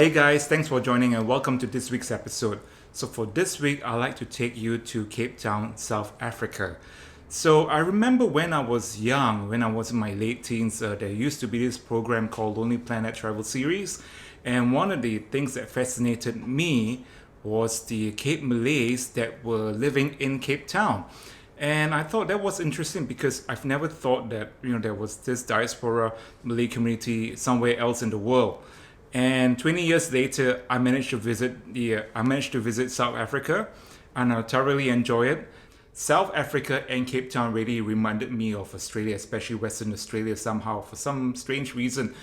Hey guys, thanks for joining and welcome to this week's episode. So for this week, I'd like to take you to Cape Town, South Africa. So I remember when I was young, when I was in my late teens, there used to be this program called Lonely Planet Travel Series. And one of the things that fascinated me was the Cape Malays that were living in Cape Town. And I thought that was interesting because I've never thought that there was this diaspora Malay community somewhere else in the world. And 20 years later, I managed to visit South Africa, and I thoroughly enjoyed it. South Africa and Cape Town really reminded me of Australia, especially Western Australia somehow for some strange reason.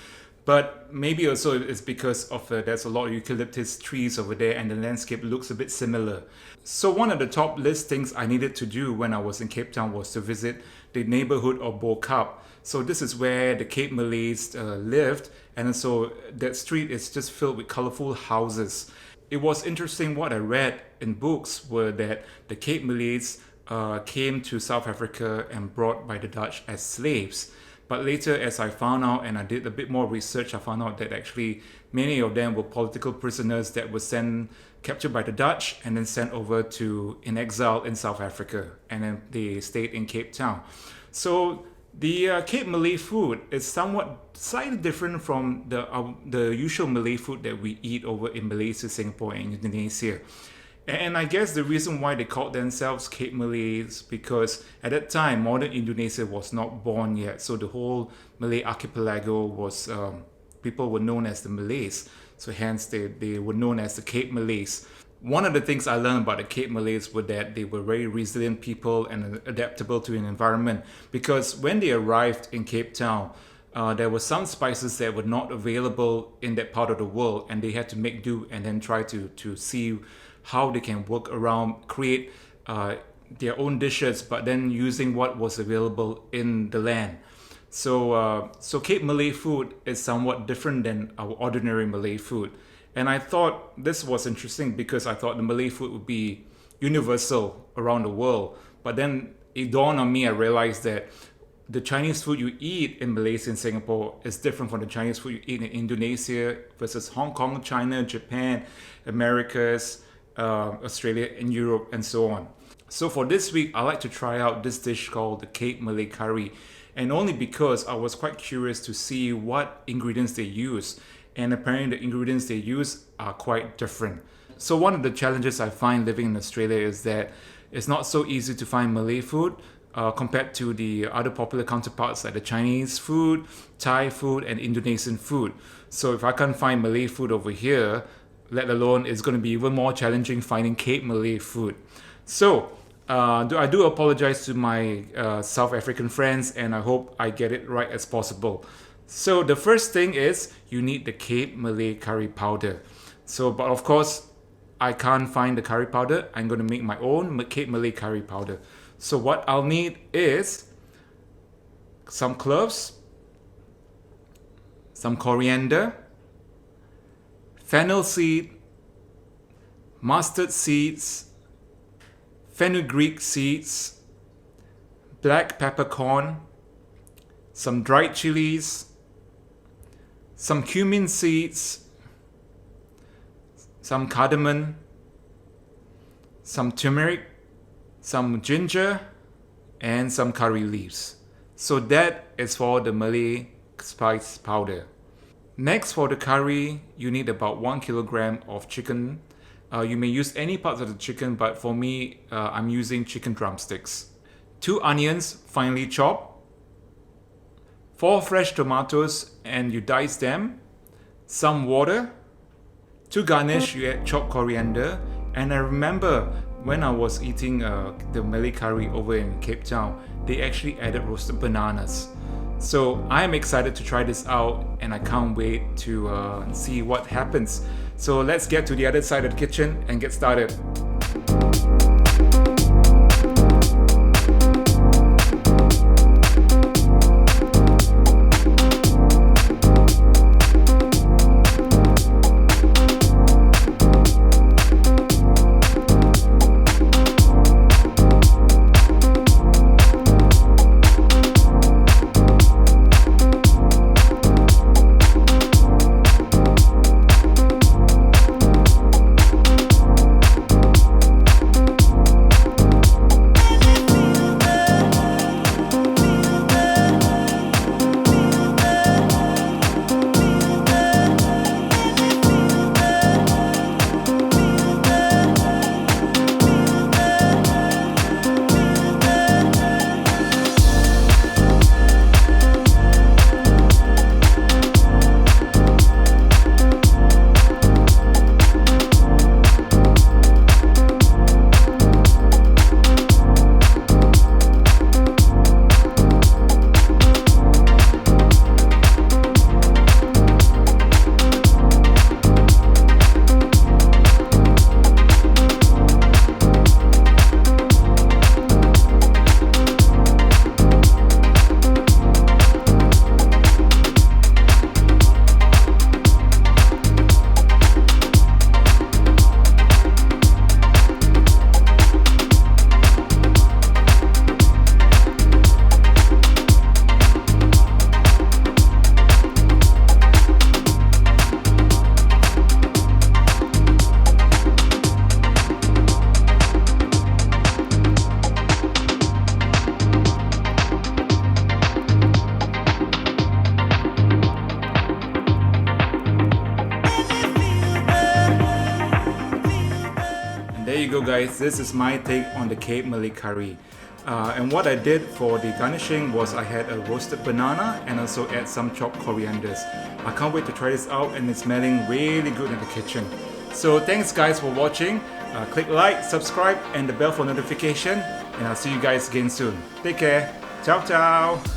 But maybe also it's because of there's a lot of eucalyptus trees over there and the landscape looks a bit similar. So one of the top list things I needed to do when I was in Cape Town was to visit the neighborhood of Bo Kaap. So this is where the Cape Malays lived, and so that street is just filled with colorful houses. It was interesting what I read in books were that the Cape Malays came to South Africa and brought by the Dutch as slaves. But later, as I found out and I did a bit more research, I found out that actually many of them were political prisoners that were captured by the Dutch and then sent over to in exile in South Africa, and then they stayed in Cape Town. So the Cape Malay food is somewhat slightly different from the usual Malay food that we eat over in Malaysia, Singapore, and Indonesia. And I guess the reason why they called themselves Cape Malays because at that time modern Indonesia was not born yet, so the whole Malay Archipelago was people were known as the Malays, so hence they were known as the Cape Malays. One of the things I learned about the Cape Malays were that they were very resilient people and adaptable to an environment, because when they arrived in Cape Town, there were some spices that were not available in that part of the world, and they had to make do and then try to see how they can work around, create their own dishes, but then using what was available in the land. So Cape Malay food is somewhat different than our ordinary Malay food. And I thought this was interesting because I thought the Malay food would be universal around the world. But then it dawned on me, I realized that the Chinese food you eat in Malaysia and Singapore is different from the Chinese food you eat in Indonesia versus Hong Kong, China, Japan, Americas, Australia and Europe and so on. So for this week, I like to try out this dish called the Cape Malay curry, and only because I was quite curious to see what ingredients they use, and apparently the ingredients they use are quite different. So one of the challenges I find living in Australia is that it's not so easy to find Malay food compared to the other popular counterparts like the Chinese food, Thai food and Indonesian food. So if I can't find Malay food over here, let alone it's going to be even more challenging finding Cape Malay food. So I do apologize to my South African friends, and I hope I get it right as possible. So the first thing is you need the Cape Malay curry powder. But of course I can't find the curry powder. I'm going to make my own Cape Malay curry powder. So what I'll need is some cloves, some coriander, fennel seed, mustard seeds, fenugreek seeds, black peppercorn, some dried chilies, some cumin seeds, some cardamom, some turmeric, some ginger, and some curry leaves. So that is for the Malay spice powder. Next, for the curry, you need about 1 kilogram of chicken. You may use any parts of the chicken, but for me, I'm using chicken drumsticks. 2 onions, finely chopped. 4 fresh tomatoes, and you dice them. Some water. To garnish, you add chopped coriander. And I remember when I was eating the Malay curry over in Cape Town, they actually added roasted bananas. So I'm excited to try this out, and I can't wait to see what happens. So let's get to the other side of the kitchen and get started. guys, this is my take on the Cape Malay curry. And what I did for the garnishing was I had a roasted banana and also add some chopped corianders. I can't wait to try this out, and it's smelling really good in the kitchen. So thanks guys for watching. Click like, subscribe and the bell for notification, and I'll see you guys again soon. Take care. Ciao ciao.